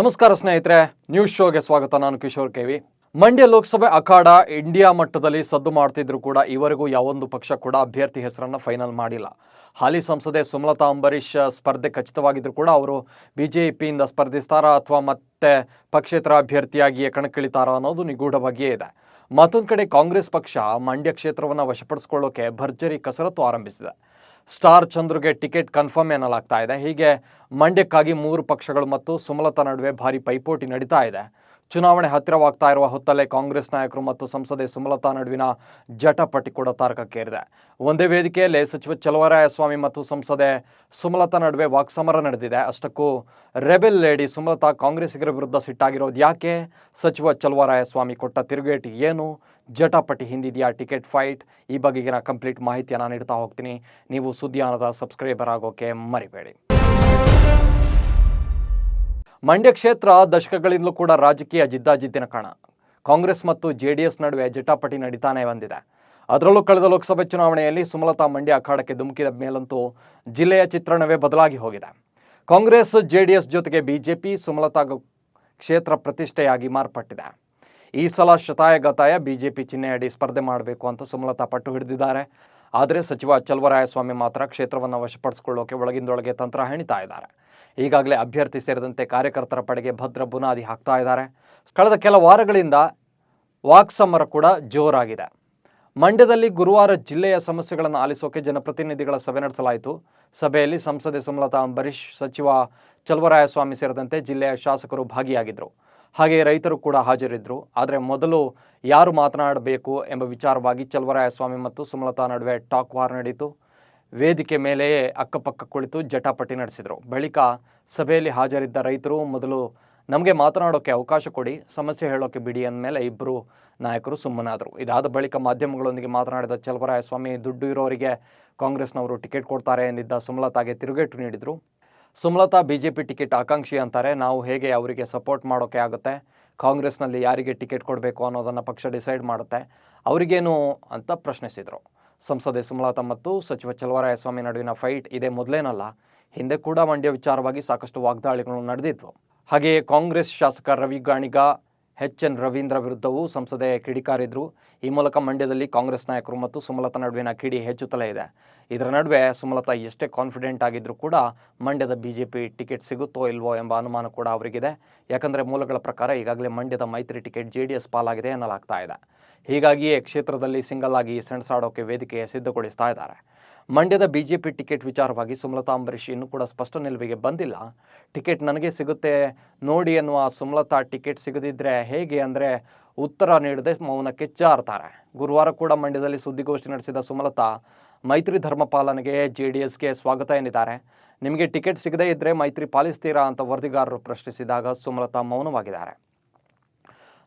ನಮಸ್ಕಾರ ಸ್ನೇಹಿತರೆ, ನ್ಯೂಸ್ ಶೋಗೆ ಸ್ವಾಗತ. ನಾನು ಕಿಶೋರ್ ಕೆವಿ. ಮಂಡ್ಯ ಲೋಕಸಭೆ ಅಖಾಡ ಇಂಡಿಯಾ ಮಟ್ಟದಲ್ಲಿ ಸದ್ದು ಮಾಡ್ತಿದ್ರು ಕೂಡ ಇವರೆಗೂ ಯಾವೊಂದು ಪಕ್ಷ ಕೂಡ ಅಭ್ಯರ್ಥಿ ಹೆಸರನ್ನು ಫೈನಲ್ ಮಾಡಿಲ್ಲ. ಹಾಲಿ ಸಂಸದೆ ಸುಮಲತಾ ಅಂಬರೀಶ್ ಸ್ಪರ್ಧೆ ಖಚಿತವಾಗಿದ್ರು ಕೂಡ ಅವರು ಬಿಜೆಪಿಯಿಂದ ಸ್ಪರ್ಧಿಸ್ತಾರಾ ಅಥವಾ ಮತ್ತೆ ಪಕ್ಷೇತರ ಅಭ್ಯರ್ಥಿಯಾಗಿಯೇ ಕಣಕ್ಕಿಳಿತಾರಾ ಅನ್ನೋದು ನಿಗೂಢವಾಗಿಯೇ ಇದೆ. ಮತ್ತೊಂದು ಕಡೆ ಕಾಂಗ್ರೆಸ್ ಪಕ್ಷ ಮಂಡ್ಯ ಕ್ಷೇತ್ರವನ್ನು ವಶಪಡಿಸಿಕೊಳ್ಳೋಕೆ ಭರ್ಜರಿ ಕಸರತ್ತು ಆರಂಭಿಸಿದೆ. ಸ್ಟಾರ್ ಚಂದ್ರುಗೆ ಟಿಕೆಟ್ ಕನ್ಫರ್ಮ್ ಎನ್ನಲಾಗ್ತಾ ಇದೆ. ಹೀಗೆ ಮಂಡ್ಯಕ್ಕಾಗಿ 3 ಪಕ್ಷಗಳು ಮತ್ತು ಸುಮಲತಾ ನಡುವೆ ಭಾರಿ ಪೈಪೋಟಿ ನಡೀತಾ ಇದೆ. ಚುನಾವಣೆ ಹತ್ತಿರವಾಗ್ತಾ ಇರುವ ಹೊತ್ತಲ್ಲೇ ಕಾಂಗ್ರೆಸ್ ನಾಯಕರು ಮತ್ತು ಸಂಸದೆ ಸುಮಲತಾ ನಡುವಿನ ಜಟಾಪಟಿ ಕೂಡ ತಾರಕಕ್ಕೇರಿದೆ. ಒಂದೇ ವೇದಿಕೆಯಲ್ಲೇ ಸಚಿವ ಚಲುವರಾಯಸ್ವಾಮಿ ಮತ್ತು ಸಂಸದೆ ಸುಮಲತಾ ನಡುವೆ ವಾಕ್ಸಮರ ನಡೆದಿದೆ. ಅಷ್ಟಕ್ಕೂ ರೆಬೆಲ್ ಲೇಡಿ ಸುಮಲತಾ ಕಾಂಗ್ರೆಸ್ಸಿಗರ ವಿರುದ್ಧ ಸಿಟ್ಟಾಗಿರೋದು ಯಾಕೆ? ಸಚಿವ ಚಲುವರಾಯಸ್ವಾಮಿ ಕೊಟ್ಟ ತಿರುಗೇಟು ಏನು? ಜಟಾಪಟಿ ಹಿಂದಿದೆಯಾ ಟಿಕೆಟ್ ಫೈಟ್? ಈ ಬಗೆಗಿನ ಕಂಪ್ಲೀಟ್ ಮಾಹಿತಿಯನ್ನು ನೀಡ್ತಾ ಹೋಗ್ತೀನಿ. ನೀವು ಸುದ್ದಿಯಾನದ ಸಬ್ಸ್ಕ್ರೈಬರ್ ಆಗೋಕೆ ಮರಿಬೇಡಿ. ಮಂಡ್ಯ ಕ್ಷೇತ್ರ ದಶಕಗಳಿಂದಲೂ ಕೂಡ ರಾಜಕೀಯ ಜಿದ್ದಾಜಿದ್ದಿನ ಕಣ. ಕಾಂಗ್ರೆಸ್ ಮತ್ತು ಜೆಡಿಎಸ್ ನಡುವೆ ಜಟಾಪಟಿ ನಡೀತಾನೆ ಬಂದಿದೆ. ಅದರಲ್ಲೂ ಕಳೆದ ಲೋಕಸಭೆ ಚುನಾವಣೆಯಲ್ಲಿ ಸುಮಲತಾ ಮಂಡ್ಯ ಅಖಾಡಕ್ಕೆ ಧುಮುಕಿದ ಮೇಲಂತೂ ಜಿಲ್ಲೆಯ ಚಿತ್ರಣವೇ ಬದಲಾಗಿ ಹೋಗಿದೆ. ಕಾಂಗ್ರೆಸ್ ಜೆಡಿಎಸ್ ಜೊತೆಗೆ ಬಿಜೆಪಿ ಸುಮಲತಾ ಕ್ಷೇತ್ರ ಪ್ರತಿಷ್ಠೆಯಾಗಿ ಮಾರ್ಪಟ್ಟಿದೆ. ಈ ಸಲ ಶತಾಯಗತಾಯ ಬಿಜೆಪಿ ಚಿಹ್ನೆಯಡಿ ಸ್ಪರ್ಧೆ ಮಾಡಬೇಕು ಅಂತ ಸುಮಲತಾ ಪಟ್ಟು ಹಿಡಿದಿದ್ದಾರೆ. ಆದರೆ ಸಚಿವ ಚಲುವರಾಯಸ್ವಾಮಿ ಮಾತ್ರ ಕ್ಷೇತ್ರವನ್ನು ವಶಪಡಿಸಿಕೊಳ್ಳೋಕೆ ಒಳಗಿಂದೊಳಗೆ ತಂತ್ರ ಹೆಣಿತಾ ಇದ್ದಾರೆ. ಈಗಾಗಲೇ ಅಭ್ಯರ್ಥಿ ಸೇರಿದಂತೆ ಕಾರ್ಯಕರ್ತರ ಪಡೆಗೆ ಭದ್ರ ಬುನಾದಿ ಹಾಕ್ತಾ ಇದ್ದಾರೆ. ಕಳೆದ ಕೆಲ ವಾರಗಳಿಂದ ವಾಕ್ಸಮರ ಕೂಡ ಜೋರಾಗಿದೆ. ಮಂಡ್ಯದಲ್ಲಿ ಗುರುವಾರ ಜಿಲ್ಲೆಯ ಸಮಸ್ಯೆಗಳನ್ನು ಆಲಿಸೋಕೆ ಜನಪ್ರತಿನಿಧಿಗಳ ಸಭೆ ನಡೆಸಲಾಯಿತು. ಸಭೆಯಲ್ಲಿ ಸಂಸದೆ ಸುಮಲತಾ ಅಂಬರೀಶ್, ಸಚಿವ ಚಲುವರಾಯಸ್ವಾಮಿ ಸೇರಿದಂತೆ ಜಿಲ್ಲೆಯ ಶಾಸಕರು ಭಾಗಿಯಾಗಿದ್ದರು. ಹಾಗೆ ರೈತರು ಕೂಡ ಹಾಜರಿದ್ದರು. ಆದರೆ ಮೊದಲು ಯಾರು ಮಾತನಾಡಬೇಕು ಎಂಬ ವಿಚಾರವಾಗಿ ಚಲುವರಾಯಸ್ವಾಮಿ ಮತ್ತು ಸುಮಲತಾ ನಡುವೆ ಟಾಕ್ ವಾರ್ ನಡೆಯಿತು. ವೇದಿಕೆ ಮೇಲೆಯೇ ಅಕ್ಕಪಕ್ಕ ಕುಳಿತು ಜಟಾಪಟಿ ನಡೆಸಿದರು. ಬಳಿಕ ಸಭೆಯಲ್ಲಿ ಹಾಜರಿದ್ದ ರೈತರು ಮೊದಲು ನಮಗೆ ಮಾತನಾಡೋಕ್ಕೆ ಅವಕಾಶ ಕೊಡಿ, ಸಮಸ್ಯೆ ಹೇಳೋಕ್ಕೆ ಬಿಡಿ ಅಂದಮೇಲೆ ಇಬ್ಬರು ನಾಯಕರು ಸುಮ್ಮನಾದರು. ಇದಾದ ಬಳಿಕ ಮಾಧ್ಯಮಗಳೊಂದಿಗೆ ಮಾತನಾಡಿದ ಚಲುವರಾಯಸ್ವಾಮಿ, ದುಡ್ಡು ಇರೋರಿಗೆ ಕಾಂಗ್ರೆಸ್ನವರು ಟಿಕೆಟ್ ಕೊಡ್ತಾರೆ ಎಂದಿದ್ದ ಸುಮಲತಾಗೆ ತಿರುಗೇಟು ನೀಡಿದರು. ಸುಮಲತಾ ಬಿಜೆಪಿ ಟಿಕೆಟ್ ಆಕಾಂಕ್ಷಿ ಅಂತಾರೆ. ನಾವು ಹೇಗೆ ಅವರಿಗೆ ಸಪೋರ್ಟ್ ಮಾಡೋಕ್ಕೆ ಆಗುತ್ತೆ? ಕಾಂಗ್ರೆಸ್ನಲ್ಲಿ ಯಾರಿಗೆ ಟಿಕೆಟ್ ಕೊಡಬೇಕು ಅನ್ನೋದನ್ನು ಪಕ್ಷ ಡಿಸೈಡ್ ಮಾಡುತ್ತೆ, ಅವರಿಗೇನು ಅಂತ ಪ್ರಶ್ನಿಸಿದರು. ಸಂಸದೆ ಸುಮಲತಾ ಮತ್ತು ಸಚಿವ ಚಲುವರಾಯಸ್ವಾಮಿ ನಡುವಿನ ಫೈಟ್ ಇದೇ ಮೊದಲೇನಲ್ಲ. ಹಿಂದೆ ಕೂಡ ಮಂಡ್ಯ ವಿಚಾರವಾಗಿ ಸಾಕಷ್ಟು ವಾಗ್ದಾಳಿಗಳು ನಡೆದಿದ್ವು. ಹಾಗೆಯೇ ಕಾಂಗ್ರೆಸ್ ಶಾಸಕ ರವಿ ಗಾಣಿಗ, ಎಚ್.ಎನ್. ರವೀಂದ್ರ ವಿರುದ್ಧವೂ ಸಂಸದೆ ಕಿಡಿಕಾರಿದ್ರು. ಈ ಮೂಲಕ ಮಂಡ್ಯದಲ್ಲಿ ಕಾಂಗ್ರೆಸ್ ನಾಯಕರು ಮತ್ತು ಸುಮಲತಾ ನಡುವಿನ ಕಿಡಿ ಹೆಚ್ಚುತ್ತಲೇ ಇದೆ. ಇದರ ನಡುವೆ ಸುಮಲತಾ ಎಷ್ಟೇ ಕಾನ್ಫಿಡೆಂಟ್ ಆಗಿದ್ರೂ ಕೂಡ ಮಂಡ್ಯದ ಬಿಜೆಪಿ ಟಿಕೆಟ್ ಸಿಗುತ್ತೋ ಇಲ್ವೋ ಎಂಬ ಅನುಮಾನ ಕೂಡ ಅವರಿಗಿದೆ. ಯಾಕಂದರೆ ಮೂಲಗಳ ಪ್ರಕಾರ ಈಗಾಗಲೇ ಮಂಡ್ಯದ ಮೈತ್ರಿ ಟಿಕೆಟ್ ಜೆಡಿಎಸ್ ಪಾಲಾಗಿದೆ ಎನ್ನಲಾಗ್ತಾ ಇದೆ. ಹೀಗಾಗಿಯೇ ಕ್ಷೇತ್ರದಲ್ಲಿ ಸಿಂಗಲ್ ಆಗಿ ಸೆಣಸಾಡೋಕೆ ವೇದಿಕೆ ಸಿದ್ಧಗೊಳಿಸ್ತಾ ಇದ್ದಾರೆ. ಮಂಡ್ಯದ ಬಿಜೆಪಿ ಟಿಕೆಟ್ ವಿಚಾರವಾಗಿ ಸುಮಲತಾ ಅಂಬರೀಶ್ ಇನ್ನೂ ಕೂಡ ಸ್ಪಷ್ಟ ನಿಲುವಿಗೆ ಬಂದಿಲ್ಲ. ಟಿಕೆಟ್ ನನಗೆ ಸಿಗುತ್ತೆ ನೋಡಿ ಎನ್ನುವ ಸುಮಲತಾ ಟಿಕೆಟ್ ಸಿಗದಿದ್ದರೆ ಹೇಗೆ ಅಂದರೆ ಉತ್ತರ ನೀಡದೆ ಮೌನಕ್ಕೆ ಜಾರ್ತಾರೆ. ಗುರುವಾರ ಕೂಡ ಮಂಡ್ಯದಲ್ಲಿ ಸುದ್ದಿಗೋಷ್ಠಿ ನಡೆಸಿದ ಸುಮಲತಾ, ಮೈತ್ರಿ ಧರ್ಮ ಪಾಲನೆಗೆ ಜೆಡಿಎಸ್ಗೆ ಸ್ವಾಗತ ಎಂದಿದ್ದಾರೆ. ನಿಮಗೆ ಟಿಕೆಟ್ ಸಿಗದೇ ಇದ್ದರೆ ಮೈತ್ರಿ ಪಾಲಿಸ್ತೀರಾ ಅಂತ ವರದಿಗಾರರು ಪ್ರಶ್ನಿಸಿದಾಗ ಸುಮಲತಾ ಮೌನವಾಗಿದ್ದಾರೆ.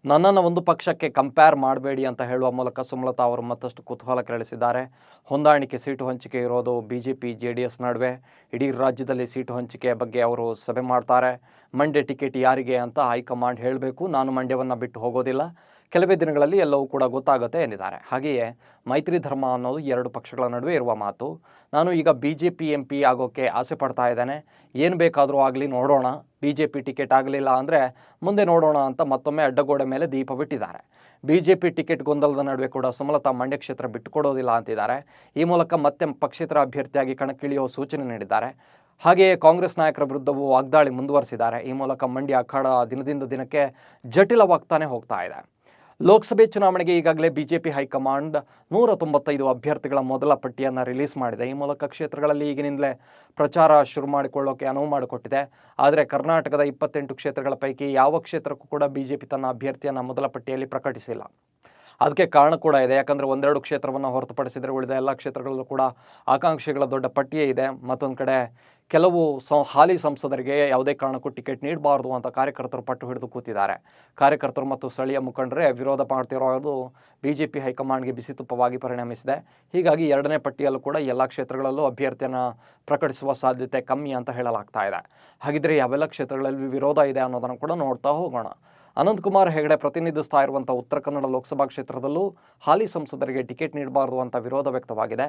ನನ್ನನ್ನು ಒಂದು ಪಕ್ಷಕ್ಕೆ ಕಂಪೇರ್ ಮಾಡಬೇಡಿ ಅಂತ ಹೇಳುವ ಮೂಲಕ ಸುಮಲತಾ ಅವರು ಮತ್ತಷ್ಟು ಕುತೂಹಲ ಕೆರಳಿಸಿದ್ದಾರೆ. ಹೊಂದಾಣಿಕೆ ಸೀಟು ಹಂಚಿಕೆ ಇರೋದು ಬಿಜೆಪಿ ಜೆಡಿಎಸ್ ನಡುವೆ. ಇಡೀ ರಾಜ್ಯದಲ್ಲಿ ಸೀಟು ಹಂಚಿಕೆಯ ಬಗ್ಗೆ ಅವರು ಸಭೆ ಮಾಡ್ತಾರೆ. ಮಂಡ್ಯ ಟಿಕೆಟ್ ಯಾರಿಗೆ ಅಂತ ಹೈಕಮಾಂಡ್ ಹೇಳಬೇಕು. ನಾನು ಮಂಡ್ಯವನ್ನು ಬಿಟ್ಟು ಹೋಗೋದಿಲ್ಲ. ಕೆಲವೇ ದಿನಗಳಲ್ಲಿ ಎಲ್ಲವೂ ಕೂಡ ಗೊತ್ತಾಗುತ್ತೆ ಎಂದಿದ್ದಾರೆ. ಹಾಗೆಯೇ ಮೈತ್ರಿ ಧರ್ಮ ಅನ್ನೋದು 2 ಪಕ್ಷಗಳ ನಡುವೆ ಇರುವ ಮಾತು. ನಾನು ಈಗ ಬಿಜೆಪಿ MP ಆಗೋಕ್ಕೆ ಆಸೆ ಪಡ್ತಾ ಇದ್ದೇನೆ. ಏನು ಬೇಕಾದರೂ ಆಗಲಿ ನೋಡೋಣ. ಬಿಜೆಪಿ ಟಿಕೆಟ್ ಆಗಲಿಲ್ಲ ಅಂದರೆ ಮುಂದೆ ನೋಡೋಣ ಅಂತ ಮತ್ತೊಮ್ಮೆ ಅಡ್ಡಗೋಡೆ ಮೇಲೆ ದೀಪ ಬಿಟ್ಟಿದ್ದಾರೆ. ಬಿಜೆಪಿ ಟಿಕೆಟ್ ಗೊಂದಲದ ನಡುವೆ ಕೂಡ ಸುಮಲತಾ ಮಂಡ್ಯ ಕ್ಷೇತ್ರ ಬಿಟ್ಟುಕೊಡೋದಿಲ್ಲ ಅಂತಿದ್ದಾರೆ. ಈ ಮೂಲಕ ಮತ್ತೆ ಪಕ್ಷೇತರ ಅಭ್ಯರ್ಥಿಯಾಗಿ ಕಣಕ್ಕಿಳಿಯುವ ಸೂಚನೆ ನೀಡಿದ್ದಾರೆ. ಹಾಗೆಯೇ ಕಾಂಗ್ರೆಸ್ ನಾಯಕರ ವಿರುದ್ಧವೂ ವಾಗ್ದಾಳಿ ಮುಂದುವರಿಸಿದ್ದಾರೆ. ಈ ಮೂಲಕ ಮಂಡ್ಯ ಅಖಾಡ ದಿನದಿಂದ ದಿನಕ್ಕೆ ಜಟಿಲವಾಗ್ತಾನೆ ಹೋಗ್ತಾ ಇದೆ. ಲೋಕಸಭೆ ಚುನಾವಣೆಗೆ ಈಗಾಗಲೇ ಬಿಜೆಪಿ ಹೈಕಮಾಂಡ್ 195 ಅಭ್ಯರ್ಥಿಗಳ ಮೊದಲ ಪಟ್ಟಿಯನ್ನು ರಿಲೀಸ್ ಮಾಡಿದೆ. ಈ ಮೂಲಕ ಕ್ಷೇತ್ರಗಳಲ್ಲಿ ಈಗಿನಿಂದಲೇ ಪ್ರಚಾರ ಶುರು ಮಾಡಿಕೊಳ್ಳೋಕೆ ಅನುವು ಮಾಡಿಕೊಟ್ಟಿದೆ. ಆದರೆ ಕರ್ನಾಟಕದ 28 ಕ್ಷೇತ್ರಗಳ ಪೈಕಿ ಯಾವ ಕ್ಷೇತ್ರಕ್ಕೂ ಕೂಡ ಬಿಜೆಪಿ ತನ್ನ ಅಭ್ಯರ್ಥಿಯನ್ನು ಮೊದಲ ಪಟ್ಟಿಯಲ್ಲಿ ಪ್ರಕಟಿಸಿಲ್ಲ. ಅದಕ್ಕೆ ಕಾರಣ ಕೂಡ ಇದೆ. ಯಾಕಂದರೆ 1-2 ಕ್ಷೇತ್ರವನ್ನು ಹೊರತುಪಡಿಸಿದರೆ ಉಳಿದ ಎಲ್ಲ ಕ್ಷೇತ್ರಗಳಲ್ಲೂ ಕೂಡ ಆಕಾಂಕ್ಷಿಗಳ ದೊಡ್ಡ ಪಟ್ಟಿಯೇ ಇದೆ. ಮತ್ತೊಂದು ಕಡೆ ಕೆಲವು ಹಾಲಿ ಸಂಸದರಿಗೆ ಯಾವುದೇ ಕಾರಣಕ್ಕೂ ಟಿಕೆಟ್ ನೀಡಬಾರ್ದು ಅಂತ ಕಾರ್ಯಕರ್ತರು ಪಟ್ಟು ಹಿಡಿದು ಕೂತಿದ್ದಾರೆ. ಕಾರ್ಯಕರ್ತರು ಮತ್ತು ಸ್ಥಳೀಯ ಮುಖಂಡರೇ ವಿರೋಧ ಮಾಡ್ತಿರೋದು ಬಿಜೆಪಿ ಹೈಕಮಾಂಡ್ಗೆ ಬಿಸಿತುಪ್ಪವಾಗಿ ಪರಿಣಮಿಸಿದೆ. ಹೀಗಾಗಿ 2ನೇ ಪಟ್ಟಿಯಲ್ಲೂ ಕೂಡ ಎಲ್ಲ ಕ್ಷೇತ್ರಗಳಲ್ಲೂ ಅಭ್ಯರ್ಥಿಯನ್ನು ಪ್ರಕಟಿಸುವ ಸಾಧ್ಯತೆ ಕಮ್ಮಿ ಅಂತ ಹೇಳಲಾಗ್ತಾ ಇದೆ. ಹಾಗಿದ್ರೆ ಯಾವೆಲ್ಲ ಕ್ಷೇತ್ರಗಳಲ್ಲಿ ವಿರೋಧ ಇದೆ ಅನ್ನೋದನ್ನು ಕೂಡ ನೋಡ್ತಾ ಹೋಗೋಣ. ಅನಂತಕುಮಾರ್ ಹೆಗಡೆ ಪ್ರತಿನಿಧಿಸ್ತಾ ಇರುವಂಥ ಉತ್ತರ ಕನ್ನಡ ಲೋಕಸಭಾ ಕ್ಷೇತ್ರದಲ್ಲೂ ಹಾಲಿ ಸಂಸದರಿಗೆ ಟಿಕೆಟ್ ನೀಡಬಾರದು ಅಂತ ವಿರೋಧ ವ್ಯಕ್ತವಾಗಿದೆ.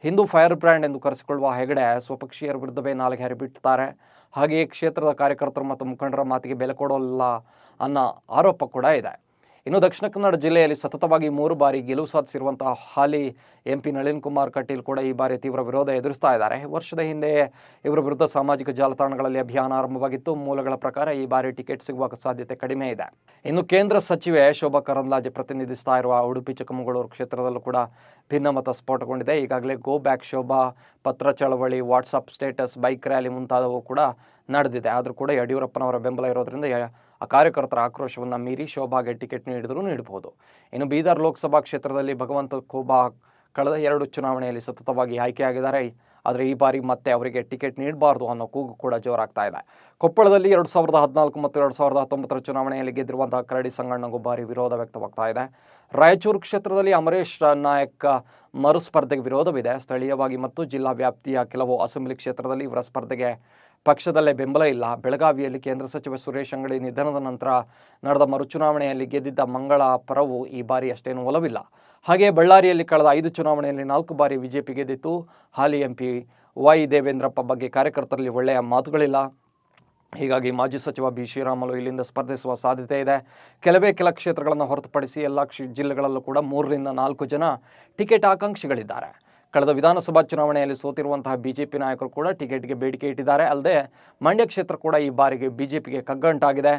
ಹಿಂದೂ ಫೈರ್ ಬ್ರ್ಯಾಂಡ್ ಎಂದು ಕರೆಸಿಕೊಳ್ಳುವ ಹೆಗಡೆ ಸ್ವಪಕ್ಷೀಯರ ವಿರುದ್ಧವೇ ನಾಲಿಗೆ ಹರಿಬಿಟ್ಟುತ್ತಾರೆ. ಹಾಗೆಯೇ ಕ್ಷೇತ್ರದ ಕಾರ್ಯಕರ್ತರು ಮತ್ತು ಮುಖಂಡರ ಮಾತಿಗೆ ಬೆಲೆ ಕೊಡೋಲ್ಲ ಅನ್ನೋ ಆರೋಪ ಕೂಡ ಇದೆ. ಇನ್ನು ದಕ್ಷಿಣ ಕನ್ನಡ ಜಿಲ್ಲೆಯಲ್ಲಿ ಸತತವಾಗಿ 3 ಬಾರಿ ಗೆಲುವು ಸಾಧಿಸಿರುವಂತಹ ಹಾಲಿ ಎಂಪಿ ನಳಿನ್ ಕುಮಾರ್ ಕಟೀಲ್ ಕೂಡ ಈ ಬಾರಿ ತೀವ್ರ ವಿರೋಧ ಎದುರಿಸ್ತಾ ಇದ್ದಾರೆ. ವರ್ಷದ ಹಿಂದೆಯೇ ಇವರ ವಿರುದ್ಧ ಸಾಮಾಜಿಕ ಜಾಲತಾಣಗಳಲ್ಲಿ ಅಭಿಯಾನ ಆರಂಭವಾಗಿತ್ತು. ಮೂಲಗಳ ಪ್ರಕಾರ ಈ ಬಾರಿ ಟಿಕೆಟ್ ಸಿಗುವ ಸಾಧ್ಯತೆ ಕಡಿಮೆ ಇದೆ. ಇನ್ನು ಕೇಂದ್ರ ಸಚಿವೆ ಶೋಭಾ ಕರಂದ್ಲಾಜೆ ಪ್ರತಿನಿಧಿಸ್ತಾ ಇರುವ ಉಡುಪಿ ಚಿಕ್ಕಮಗಳೂರು ಕ್ಷೇತ್ರದಲ್ಲೂ ಕೂಡ ಭಿನ್ನಮತ ಸ್ಫೋಟಗೊಂಡಿದೆ. ಈಗಾಗಲೇ ಗೋ ಬ್ಯಾಕ್ ಶೋಭಾ, ಪತ್ರ ಚಳವಳಿ, ವಾಟ್ಸಪ್ ಸ್ಟೇಟಸ್, ಬೈಕ್ ರ್ಯಾಲಿ ಮುಂತಾದವು ಕೂಡ ನಡೆದಿದೆ. ಆದರೂ ಕೂಡ ಯಡಿಯೂರಪ್ಪನವರ ಬೆಂಬಲ ಇರೋದ್ರಿಂದ ಆ ಕಾರ್ಯಕರ್ತರ ಆಕ್ರೋಶವನ್ನು ಮೀರಿ ಶೋಭಾಗೆ ಟಿಕೆಟ್ ನೀಡಿದರೂ ನೀಡಬಹುದು. ಇನ್ನು ಬೀದರ್ ಲೋಕಸಭಾ ಕ್ಷೇತ್ರದಲ್ಲಿ ಭಗವಂತ ಖೂಬಾ ಕಳೆದ 2 ಚುನಾವಣೆಯಲ್ಲಿ ಸತತವಾಗಿ ಆಯ್ಕೆಯಾಗಿದ್ದಾರೆ. ಆದರೆ ಈ ಬಾರಿ ಮತ್ತೆ ಅವರಿಗೆ ಟಿಕೆಟ್ ನೀಡಬಾರ್ದು ಅನ್ನೋ ಕೂಗು ಕೂಡ ಜೋರಾಗ್ತಾ ಇದೆ. ಕೊಪ್ಪಳದಲ್ಲಿ 2014 ಮತ್ತು 2019 ಚುನಾವಣೆಯಲ್ಲಿ ಗೆದ್ದಿರುವಂತಹ ಕರಡಿ ಸಂಗಣ್ಣಗೂ ಭಾರಿ ವಿರೋಧ ವ್ಯಕ್ತವಾಗ್ತಾ ಇದೆ. ರಾಯಚೂರು ಕ್ಷೇತ್ರದಲ್ಲಿ ಅಮರೇಶ್ ನಾಯಕ್ ಮರುಸ್ಪರ್ಧೆಗೆ ವಿರೋಧವಿದೆ. ಸ್ಥಳೀಯವಾಗಿ ಮತ್ತು ಜಿಲ್ಲಾ ವ್ಯಾಪ್ತಿಯ ಕೆಲವು ಅಸೆಂಬ್ಲಿ ಕ್ಷೇತ್ರದಲ್ಲಿ ಇವರ ಸ್ಪರ್ಧೆಗೆ ಪಕ್ಷದಲ್ಲೇ ಬೆಂಬಲ ಇಲ್ಲ. ಬೆಳಗಾವಿಯಲ್ಲಿ ಕೇಂದ್ರ ಸಚಿವ ಸುರೇಶ್ ಅಂಗಡಿ ನಿಧನದ ನಂತರ ನಡೆದ ಮರುಚುನಾವಣೆಯಲ್ಲಿ ಗೆದ್ದಿದ್ದ ಮಂಗಳ ಪರವು ಈ ಬಾರಿ ಅಷ್ಟೇನು ಒಲವಿಲ್ಲ. ಹಾಗೆಯೇ ಬಳ್ಳಾರಿಯಲ್ಲಿ ಕಳೆದ 5 ಚುನಾವಣೆಯಲ್ಲಿ 4 ಬಾರಿ ಬಿಜೆಪಿ ಗೆದ್ದಿತ್ತು. ಹಾಲಿ ಎಂಪಿ ವೈ ದೇವೇಂದ್ರಪ್ಪ ಬಗ್ಗೆ ಕಾರ್ಯಕರ್ತರಲ್ಲಿ ಒಳ್ಳೆಯ ಮಾತುಗಳಿಲ್ಲ. ಹೀಗಾಗಿ ಮಾಜಿ ಸಚಿವ ಬಿ ಶ್ರೀರಾಮುಲು ಇಲ್ಲಿಂದ ಸ್ಪರ್ಧಿಸುವ ಸಾಧ್ಯತೆ ಇದೆ. ಕೆಲ ಕ್ಷೇತ್ರಗಳನ್ನು ಹೊರತುಪಡಿಸಿ ಎಲ್ಲ ಜಿಲ್ಲೆಗಳಲ್ಲೂ ಕೂಡ 3 ರಿಂದ 4 ಜನ ಟಿಕೆಟ್ ಆಕಾಂಕ್ಷಿಗಳಿದ್ದಾರೆ. ಕಳೆದ ವಿಧಾನಸಭಾ ಚುನಾವಣೆಯಲ್ಲಿ ಸೋತಿರುವಂತಹ ಬಿಜೆಪಿ ನಾಯಕರು ಕೂಡ ಟಿಕೆಟ್ಗೆ ಬೇಡಿಕೆ ಇಟ್ಟಿದ್ದಾರೆ. ಅಲ್ಲದೆ ಮಂಡ್ಯ ಕ್ಷೇತ್ರ ಕೂಡ ಈ ಬಾರಿಗೆ ಬಿಜೆಪಿಗೆ ಕಗ್ಗಂಟಾಗಿದೆ.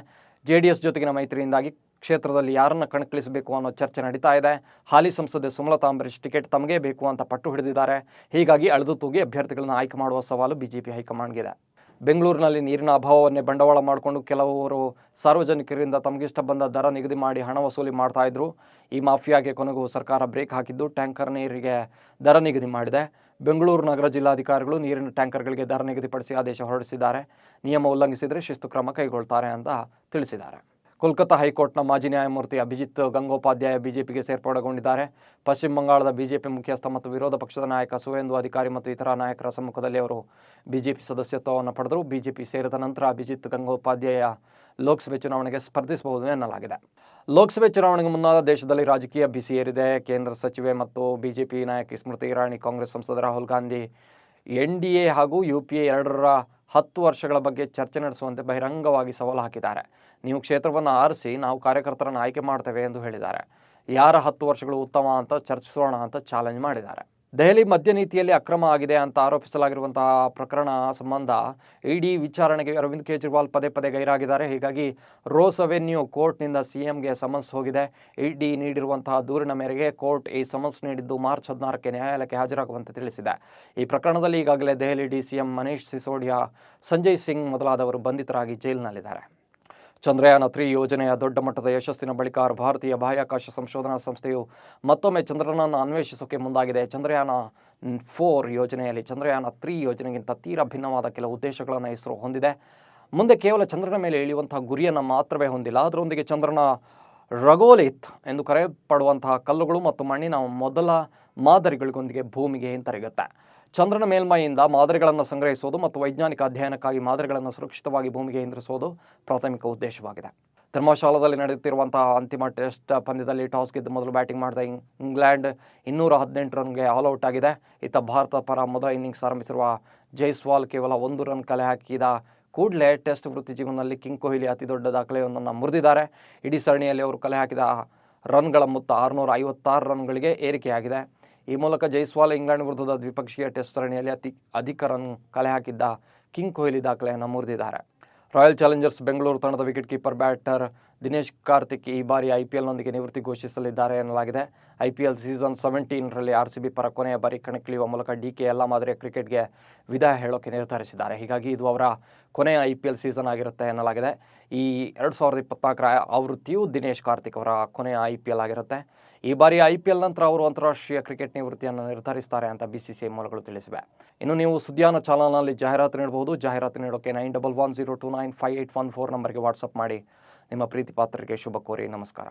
ಜೆಡಿಎಸ್ ಜೊತೆಗಿನ ಮೈತ್ರಿಯಿಂದಾಗಿ ಕ್ಷೇತ್ರದಲ್ಲಿ ಯಾರನ್ನು ಕಣಕ್ಕಿಳಿಸಬೇಕು ಅನ್ನೋ ಚರ್ಚೆ ನಡೀತಾ ಇದೆ. ಹಾಲಿ ಸಂಸದೆ ಸುಮಲತಾ ಅಂಬರೀಶ್ ಟಿಕೆಟ್ ತಮಗೇ ಬೇಕು ಅಂತ ಪಟ್ಟು ಹಿಡಿದಿದ್ದಾರೆ. ಹೀಗಾಗಿ ಅಳೆದು ತೂಗಿ ಅಭ್ಯರ್ಥಿಗಳನ್ನು ಆಯ್ಕೆ ಮಾಡುವ ಸವಾಲು ಬಿಜೆಪಿ ಹೈಕಮಾಂಡ್ಗಿದೆ. ಬೆಂಗಳೂರಿನಲ್ಲಿ ನೀರಿನ ಅಭಾವವನ್ನೇ ಬಂಡವಾಳ ಮಾಡಿಕೊಂಡು ಕೆಲವರು ಸಾರ್ವಜನಿಕರಿಂದ ತಮಗಿಷ್ಟ ಬಂದ ದರ ನಿಗದಿ ಮಾಡಿ ಹಣ ವಸೂಲಿ ಮಾಡ್ತಾ ಇದ್ರು. ಈ ಮಾಫಿಯಾಗೆ ಕೊನೆಗೂ ಸರ್ಕಾರ ಬ್ರೇಕ್ ಹಾಕಿದ್ದು ಟ್ಯಾಂಕರ್ ನೀರಿಗೆ ದರ ನಿಗದಿ ಮಾಡಿದೆ. ಬೆಂಗಳೂರು ನಗರ ಜಿಲ್ಲಾಧಿಕಾರಿಗಳು ನೀರಿನ ಟ್ಯಾಂಕರ್ಗಳಿಗೆ ದರ ನಿಗದಿಪಡಿಸಿ ಆದೇಶ ಹೊರಡಿಸಿದ್ದಾರೆ. ನಿಯಮ ಉಲ್ಲಂಘಿಸಿದರೆ ಶಿಸ್ತು ಕ್ರಮ ಕೈಗೊಳ್ತಾರೆ ಅಂತ ತಿಳಿಸಿದ್ದಾರೆ. ಕೋಲ್ಕತ್ತಾ ಹೈಕೋರ್ಟ್ನ ಮಾಜಿ ನ್ಯಾಯಮೂರ್ತಿ ಅಭಿಜಿತ್ ಗಂಗೋಪಾಧ್ಯಾಯ ಬಿಜೆಪಿಗೆ ಸೇರ್ಪಡೆಗೊಂಡಿದ್ದಾರೆ. ಪಶ್ಚಿಮ ಬಂಗಾಳದ ಬಿಜೆಪಿ ಮುಖ್ಯಸ್ಥ ಮತ್ತು ವಿರೋಧ ಪಕ್ಷದ ನಾಯಕ ಸುವೇಂದು ಅಧಿಕಾರಿ ಮತ್ತು ಇತರ ನಾಯಕರ ಸಮ್ಮುಖದಲ್ಲಿ ಅವರು ಬಿಜೆಪಿ ಸದಸ್ಯತ್ವವನ್ನು ಪಡೆದರು. ಬಿಜೆಪಿ ಸೇರಿದ ನಂತರ ಅಭಿಜಿತ್ ಗಂಗೋಪಾಧ್ಯಾಯ ಲೋಕಸಭೆ ಚುನಾವಣೆಗೆ ಸ್ಪರ್ಧಿಸಬಹುದು ಎನ್ನಲಾಗಿದೆ. ಲೋಕಸಭೆ ಚುನಾವಣೆಗೆ ಮುನ್ನ ದೇಶದಲ್ಲಿ ರಾಜಕೀಯ ಬಿಸಿ ಏರಿದೆ. ಕೇಂದ್ರ ಸಚಿವೆ ಮತ್ತು ಬಿಜೆಪಿ ನಾಯಕಿ ಸ್ಮೃತಿ ಇರಾನಿ, ಕಾಂಗ್ರೆಸ್ ಸಂಸದ ರಾಹುಲ್ ಗಾಂಧಿ ಎನ್ಡಿಎ ಹಾಗೂ ಯುಪಿಎ ಎರಡರ 10 ವರ್ಷಗಳ ಬಗ್ಗೆ ಚರ್ಚೆ ನಡೆಸುವಂತೆ ಬಹಿರಂಗವಾಗಿ ಸವಾಲು ಹಾಕಿದ್ದಾರೆ. ನೀವು ಕ್ಷೇತ್ರವನ್ನು ಆರಿಸಿ, ನಾವು ಕಾರ್ಯಕರ್ತರನ್ನು ಆಯ್ಕೆ ಮಾಡ್ತೇವೆ ಎಂದು ಹೇಳಿದ್ದಾರೆ. ಯಾರ 10 ವರ್ಷಗಳು ಉತ್ತಮ ಅಂತ ಚರ್ಚಿಸೋಣ ಅಂತ ಚಾಲೆಂಜ್ ಮಾಡಿದ್ದಾರೆ. ದೆಹಲಿ ಮದ್ಯ ನೀತಿಯಲ್ಲಿ ಅಕ್ರಮ ಆಗಿದೆ ಅಂತ ಆರೋಪಿಸಲಾಗಿರುವಂತಹ ಪ್ರಕರಣ ಸಂಬಂಧ ಇಡಿ ವಿಚಾರಣೆಗೆ ಅರವಿಂದ್ ಕೇಜ್ರಿವಾಲ್ ಪದೇ ಗೈರಾಗಿದ್ದಾರೆ. ಹೀಗಾಗಿ ರೋಸ್ ಅವೆನ್ಯೂ ಕೋರ್ಟ್ನಿಂದ ಸಿಎಂಗೆ ಸಮನ್ಸ್ ಹೋಗಿದೆ. ಇಡಿ ನೀಡಿರುವಂತಹ ದೂರಿನ ಮೇರೆಗೆ ಕೋರ್ಟ್ ಈ ಸಮನ್ಸ್ ನೀಡಿದ್ದು ಮಾರ್ಚ್ 16ಕ್ಕೆ ನ್ಯಾಯಾಲಯಕ್ಕೆ ಹಾಜರಾಗುವಂತೆ ತಿಳಿಸಿದೆ. ಈ ಪ್ರಕರಣದಲ್ಲಿ ಈಗಾಗಲೇ ದೆಹಲಿ ಡಿಸಿಎಂ ಮನೀಶ್ ಸಿಸೋಡಿಯಾ, ಸಂಜಯ್ ಸಿಂಗ್ ಮೊದಲಾದವರು ಬಂಧಿತರಾಗಿ ಜೈಲಿನಲ್ಲಿದ್ದಾರೆ. ಚಂದ್ರಯಾನ 3 ಯೋಜನೆಯ ದೊಡ್ಡ ಮಟ್ಟದ ಯಶಸ್ಸಿನ ಬಳಿಕ ಭಾರತೀಯ ಬಾಹ್ಯಾಕಾಶ ಸಂಶೋಧನಾ ಸಂಸ್ಥೆಯು ಮತ್ತೊಮ್ಮೆ ಚಂದ್ರನನ್ನು ಅನ್ವೇಷಿಸೋಕೆ ಮುಂದಾಗಿದೆ. ಚಂದ್ರಯಾನ 4 ಯೋಜನೆಯಲ್ಲಿ ಚಂದ್ರಯಾನ 3 ಯೋಜನೆಗಿಂತ ತೀರಾ ಭಿನ್ನವಾದ ಕೆಲವು ಉದ್ದೇಶಗಳನ್ನು ಇಸ್ರೋ ಹೊಂದಿದೆ. ಮುಂದೆ ಕೇವಲ ಚಂದ್ರನ ಮೇಲೆ ಇಳಿಯುವಂತಹ ಗುರಿಯನ್ನು ಮಾತ್ರವೇ ಹೊಂದಿಲ್ಲ, ಅದರೊಂದಿಗೆ ಚಂದ್ರನ ರಗೋಲಿತ್ ಎಂದು ಕರೆಯಲ್ಪಡುವಂತಹ ಕಲ್ಲುಗಳು ಮತ್ತು ಮಣ್ಣಿನ ಮೊದಲ ಮಾದರಿಗಳಿಗೊಂದಿಗೆ ಭೂಮಿಗೆ ಹಿಂತಿರುಗುತ್ತೆ. ಚಂದ್ರನ ಮೇಲ್ಮೈಯಿಂದ ಮಾದರಿಗಳನ್ನು ಸಂಗ್ರಹಿಸುವುದು ಮತ್ತು ವೈಜ್ಞಾನಿಕ ಅಧ್ಯಯನಕ್ಕಾಗಿ ಮಾದರಿಗಳನ್ನು ಸುರಕ್ಷಿತವಾಗಿ ಭೂಮಿಗೆ ಹಿಂದಿರುಸುವುದು ಪ್ರಾಥಮಿಕ ಉದ್ದೇಶವಾಗಿದೆ. ಧರ್ಮಶಾಲಾದಲ್ಲಿ ನಡೆಯುತ್ತಿರುವಂತಹ ಅಂತಿಮ ಟೆಸ್ಟ್ ಪಂದ್ಯದಲ್ಲಿ ಟಾಸ್ ಗೆದ್ದು ಮೊದಲು ಬ್ಯಾಟಿಂಗ್ ಮಾಡಿದ ಇಂಗ್ಲೆಂಡ್ 218 ರನ್ಗೆ ಆಲ್ಔಟ್ ಆಗಿದೆ. ಇತ್ತ ಭಾರತ ಪರ ಮೊದಲ ಇನ್ನಿಂಗ್ಸ್ ಆರಂಭಿಸಿರುವ ಜೈಸ್ವಾಲ್ ಕೇವಲ 1 ರನ್ ಕಲೆ ಹಾಕಿದ ಕೂಡಲೇ ಟೆಸ್ಟ್ ವೃತ್ತಿ ಜೀವನದಲ್ಲಿ ಕಿಂಗ್ ಕೊಹ್ಲಿ ಅತಿ ದೊಡ್ಡ ದಾಖಲೆಯೊಂದನ್ನು ಮುರಿದಿದ್ದಾರೆ. ಇಡೀ ಸರಣಿಯಲ್ಲಿ ಅವರು ಕಲೆ ಹಾಕಿದ ರನ್ಗಳ ಮೊತ್ತ 656 ರನ್ಗಳಿಗೆ ಏರಿಕೆಯಾಗಿದೆ. ಈ ಮೂಲಕ ಜೈಸ್ವಾಲ್ ಇಂಗ್ಲೆಂಡ್ ವಿರುದ್ಧದ ದ್ವಿಪಕ್ಷೀಯ ಟೆಸ್ಟ್ ಸರಣಿಯಲ್ಲಿ ಅಧಿಕ ರನ್ ಕಲೆ ಹಾಕಿದ್ದ ಕಿಂಗ್ ಕೊಹ್ಲಿ ದಾಖಲೆಯನ್ನು ಮುರಿದಿದ್ದಾರೆ. ರಾಯಲ್ ಚಾಲೆಂಜರ್ಸ್ ಬೆಂಗಳೂರು ತಂಡದ wicket keeper batter Dinesh Karthik ಈ ಬಾರಿ ಐಪಿಎಲ್ನೊಂದಿಗೆ ನಿವೃತ್ತಿ ಘೋಷಿಸಲಿದ್ದಾರೆ ಎನ್ನಲಾಗಿದೆ. ಐಪಿಎಲ್ ಸೀಸನ್ 17ರಲ್ಲಿ ಆರ್ಸಿಬಿ ಪರ ಕೊನೆಯ ಬಾರಿ ಕಣಕ್ಕಿಳಿಯುವ ಮೂಲಕ ಡಿಕೆ ಎಲ್ಲ ಮಾದರಿಯ ಕ್ರಿಕೆಟ್ಗೆ ವಿದಾಯ ಹೇಳೋಕೆ ನಿರ್ಧರಿಸಿದ್ದಾರೆ. ಹೀಗಾಗಿ ಇದು ಅವರ ಕೊನೆಯ ಐಪಿಎಲ್ ಸೀಸನ್ ಆಗಿರುತ್ತೆ ಎನ್ನಲಾಗಿದೆ. ಈ 2024ರ ಆವೃತ್ತಿಯು ದಿನೇಶ್ ಕಾರ್ತಿಕ್ ಅವರ ಕೊನೆಯ ಐಪಿಎಲ್ ಆಗಿರುತ್ತೆ. ಈ ಬಾರಿ ಐಪಿಎಲ್ ನಂತರ ಅವರು ಅಂತಾರಾಷ್ಟ್ರೀಯ ಕ್ರಿಕೆಟ್ ನಿವೃತ್ತಿಯನ್ನು ನಿರ್ಧರಿಸ್ತಾರೆ ಅಂತ ಬಿಸಿಸಿಐ ಮೂಲಗಳು ತಿಳಿಸಿವೆ. ಇನ್ನು ನೀವು ಸುದ್ದಿಯಾನ ಚಾನಲ್ನಲ್ಲಿ ಜಾಹೀರಾತು ನೀಡಬಹುದು. ಜಾಹೀರಾತು ನೀಡೋಕೆ 9110295814 ನಂಬರ್ಗೆ ವಾಟ್ಸಪ್ ಮಾಡಿ. ನಿಮ್ಮ ಪ್ರೀತಿ ಪಾತ್ರರಿಗೆ ಶುಭ ಕೋರಿ. ನಮಸ್ಕಾರ.